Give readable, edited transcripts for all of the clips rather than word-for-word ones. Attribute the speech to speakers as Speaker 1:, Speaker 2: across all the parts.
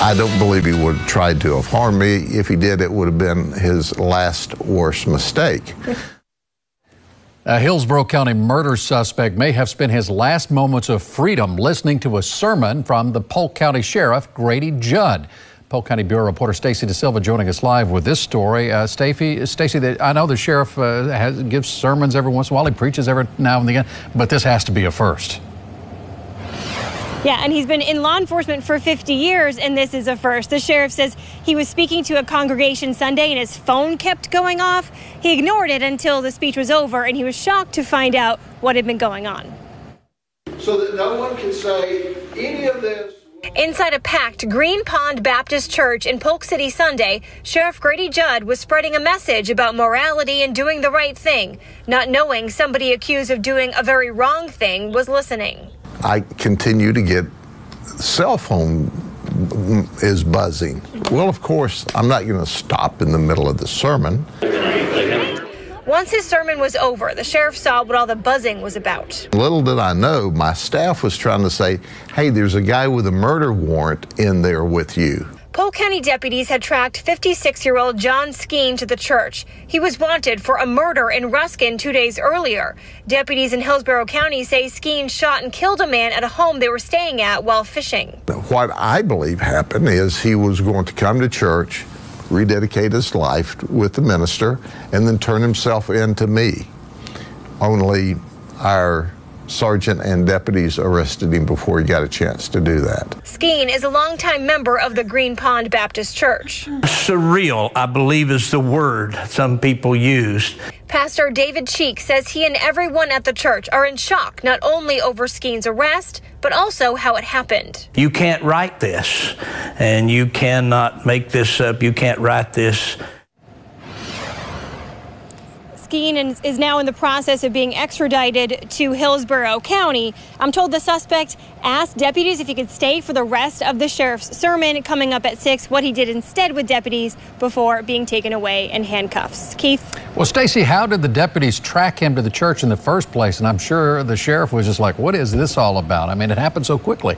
Speaker 1: I don't believe he would have tried to have harmed me. If he did, it would have been his last worst mistake.
Speaker 2: A Hillsborough County murder suspect may have spent his last moments of freedom listening to a sermon from the Polk County Sheriff, Grady Judd. Polk County Bureau reporter Stacy DeSilva joining us live with this story. Stacy, I know the sheriff gives sermons every once in a while. He preaches every now and again, but this has to be a first.
Speaker 3: Yeah, and he's been in law enforcement for 50 years, and this is a first. The sheriff says he was speaking to a congregation Sunday, and his phone kept going off. He ignored it until the speech was over, and he was shocked to find out what had been going on.
Speaker 1: So that no one can say any of this.
Speaker 3: Inside a packed Green Pond Baptist Church in Polk City Sunday, Sheriff Grady Judd was spreading a message about morality and doing the right thing, not knowing somebody accused of doing a very wrong thing was listening.
Speaker 1: I continue to get cell phone is buzzing. Well, of course, I'm not going to stop in the middle of the sermon.
Speaker 3: Once his sermon was over, the sheriff saw what all the buzzing was about.
Speaker 1: Little did I know, my staff was trying to say, hey, there's a guy with a murder warrant in there with you.
Speaker 3: Polk County deputies had tracked 56-year-old John Skeen to the church. He was wanted for a murder in Ruskin 2 days earlier. Deputies in Hillsborough County say Skeen shot and killed a man at a home they were staying at while fishing.
Speaker 1: What I believe happened is he was going to come to church, rededicate his life with the minister, and then turn himself in to me. Only our sergeant and deputies arrested him before he got a chance to do that.
Speaker 3: Skeen is a longtime member of the Green Pond Baptist Church.
Speaker 4: Surreal, I believe, is the word some people use.
Speaker 3: Pastor David Cheek says he and everyone at the church are in shock, not only over Skeen's arrest, but also how it happened.
Speaker 4: You can't write this, and you cannot make this up. You can't write this.
Speaker 3: Skeen is now in the process of being extradited to Hillsborough County. I'm told the suspect asked deputies if he could stay for the rest of the sheriff's sermon coming up at 6, what he did instead with deputies before being taken away in handcuffs. Keith?
Speaker 2: Well, Stacy, how did the deputies track him to the church in the first place? And I'm sure the sheriff was just like, what is this all about? I mean, it happened so quickly.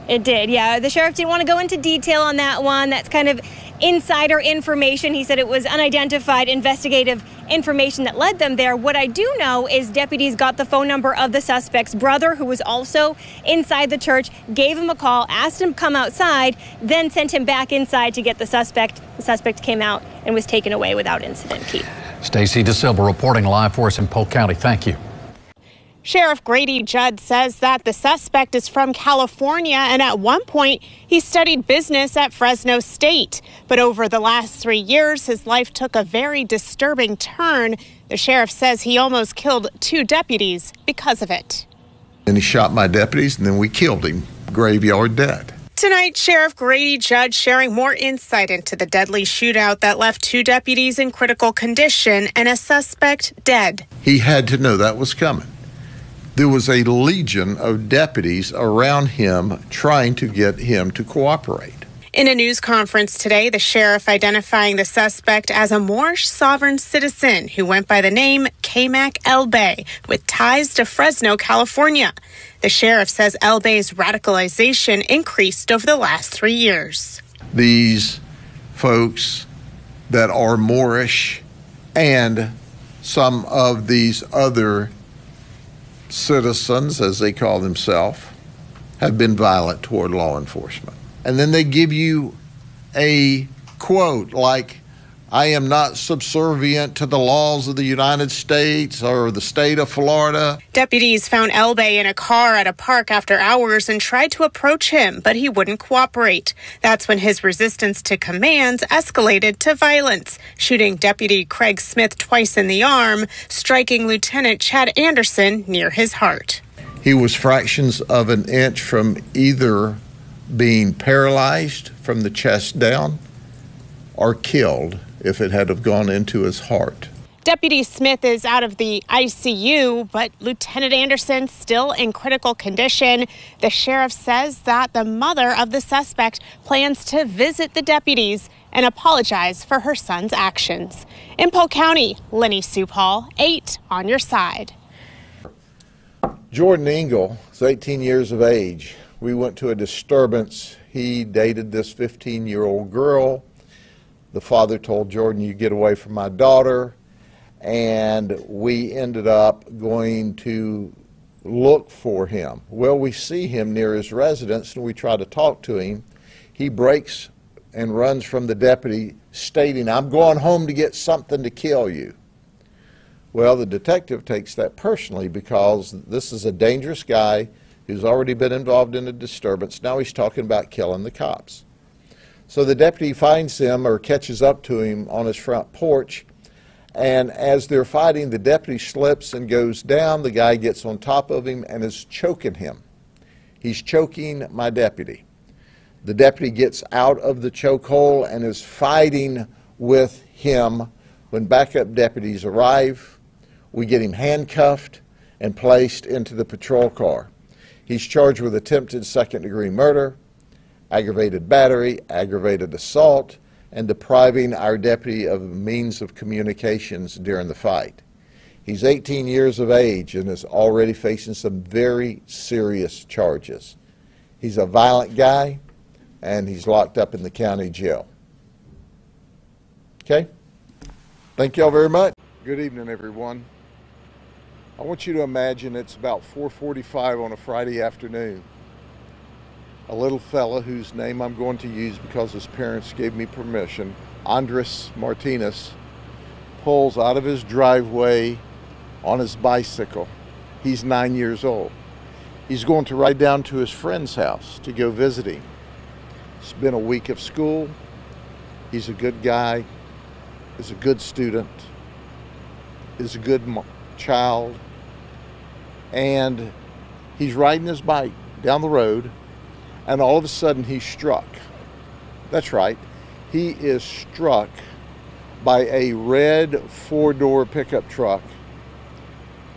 Speaker 3: It did, yeah. The sheriff didn't want to go into detail on that one. That's kind of insider information. He said it was unidentified investigative information that led them there. What I do know is deputies got the phone number of the suspect's brother, who was also inside the church, gave him a call, asked him to come outside, then sent him back inside to get the suspect. The suspect came out and was taken away without incident. Keith.
Speaker 2: Stacy DeSilva reporting live for us in Polk County. Thank you.
Speaker 5: Sheriff Grady Judd says that the suspect is from California, and at one point he studied business at Fresno State. But over the last 3 years, his life took a very disturbing turn. The sheriff says he almost killed 2 deputies because of it.
Speaker 1: And he shot my deputies, and then we killed him, graveyard dead.
Speaker 5: Tonight, Sheriff Grady Judd sharing more insight into the deadly shootout that left 2 deputies in critical condition and a suspect dead.
Speaker 1: He had to know that was coming. There was a legion of deputies around him trying to get him to cooperate.
Speaker 5: In a news conference today, the sheriff identifying the suspect as a Moorish sovereign citizen who went by the name Kamak Elbey with ties to Fresno, California. The sheriff says Elbey's radicalization increased over the last 3 years.
Speaker 1: These folks that are Moorish and some of these other citizens, as they call themselves, have been violent toward law enforcement. And then they give you a quote like, I am not subservient to the laws of the United States or the state of Florida.
Speaker 5: Deputies found Elbey in a car at a park after hours and tried to approach him, but he wouldn't cooperate. That's when his resistance to commands escalated to violence, shooting Deputy Craig Smith twice in the arm, striking Lieutenant Chad Anderson near his heart.
Speaker 1: He was fractions of an inch from either being paralyzed from the chest down or killed if it had have gone into his heart.
Speaker 5: Deputy Smith is out of the ICU, but Lieutenant Anderson still in critical condition. The sheriff says that the mother of the suspect plans to visit the deputies and apologize for her son's actions. In Polk County, Lenny Supal, 8 on your side.
Speaker 1: Jordan Engel is 18 years of age. We went to a disturbance He dated this 15-year-old girl. The father told Jordan, "You get away from my daughter." And we ended up going to look for him. Well, we see him near his residence, and we try to talk to him. He breaks and runs from the deputy, stating, "I'm going home to get something to kill you." Well, the detective takes that personally because this is a dangerous guy who's already been involved in a disturbance. Now he's talking about killing the cops. So the deputy finds him or catches up to him on his front porch, and as they're fighting, the deputy slips and goes down. The guy gets on top of him and is choking him. He's choking my deputy. The deputy gets out of the chokehold and is fighting with him. When backup deputies arrive, we get him handcuffed and placed into the patrol car. He's charged with attempted second-degree murder, aggravated battery, aggravated assault, and depriving our deputy of means of communications during the fight. He's 18 years of age and is already facing some very serious charges. He's a violent guy, and he's locked up in the county jail. Okay? Thank y'all very much. Good evening, everyone. I want you to imagine it's about 4:45 on a Friday afternoon. A little fella whose name I'm going to use because his parents gave me permission, Andres Martinez, pulls out of his driveway on his bicycle. He's 9 years old. He's going to ride down to his friend's house to go visit him. It's been a week of school. He's a good guy. He's a good student. He's a good child. And he's riding his bike down the road, and all of a sudden he's struck. That's right. He is struck by a red four-door pickup truck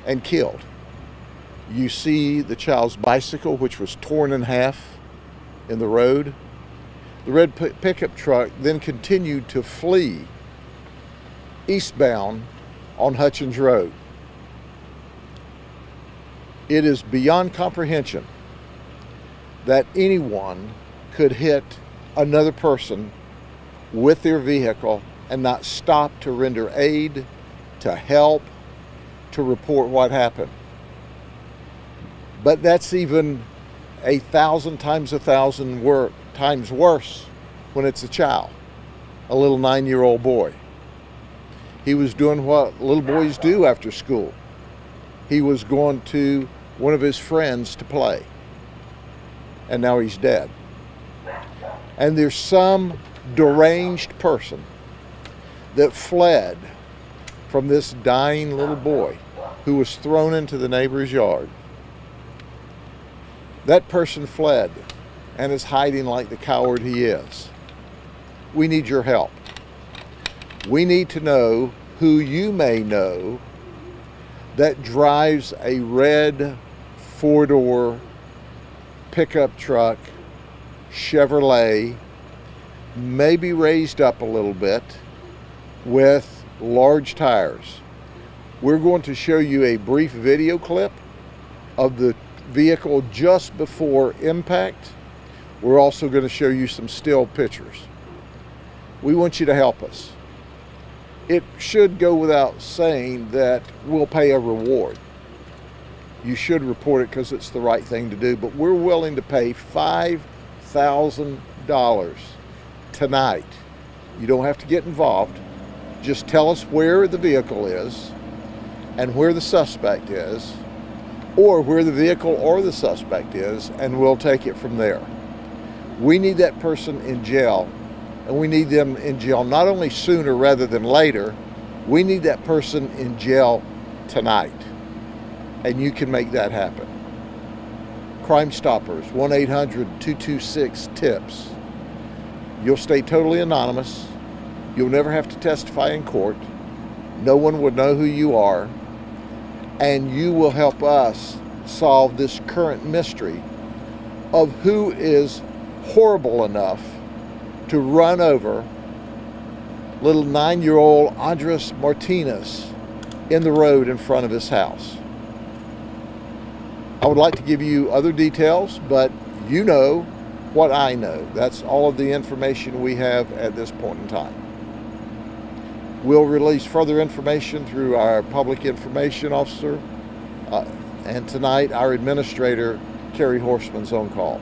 Speaker 1: and killed. You see the child's bicycle, which was torn in half in the road. The red pickup truck then continued to flee eastbound on Hutchins Road. It is beyond comprehension that anyone could hit another person with their vehicle and not stop to render aid, to help, to report what happened. But that's even 1,000 times 1,000 times worse when it's a child, a little 9-year-old boy. He was doing what little boys do after school. He was going to one of his friends to play, and now he's dead. And there's some deranged person that fled from this dying little boy who was thrown into the neighbor's yard. That person fled and is hiding like the coward he is. We need your help. We need to know who you may know that drives a red four-door pickup truck, Chevrolet, maybe raised up a little bit, with large tires. We're going to show you a brief video clip of the vehicle just before impact. We're also going to show you some still pictures. We want you to help us. It should go without saying that we'll pay a reward. You should report it because it's the right thing to do, but we're willing to pay $5,000 tonight. You don't have to get involved. Just tell us where the vehicle is and where the suspect is, or where the vehicle or the suspect is, and we'll take it from there. We need that person in jail, and we need them in jail not only sooner rather than later. We need that person in jail tonight, and you can make that happen. Crime Stoppers, 1-800-226-TIPS. You'll stay totally anonymous. You'll never have to testify in court. No one would know who you are. And you will help us solve this current mystery of who is horrible enough to run over little 9-year-old Andres Martinez in the road in front of his house. I would like to give you other details, but you know what I know. That's all of the information we have at this point in time. We'll release further information through our public information officer, and tonight our administrator, Terry Horseman's on call.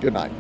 Speaker 1: Good night.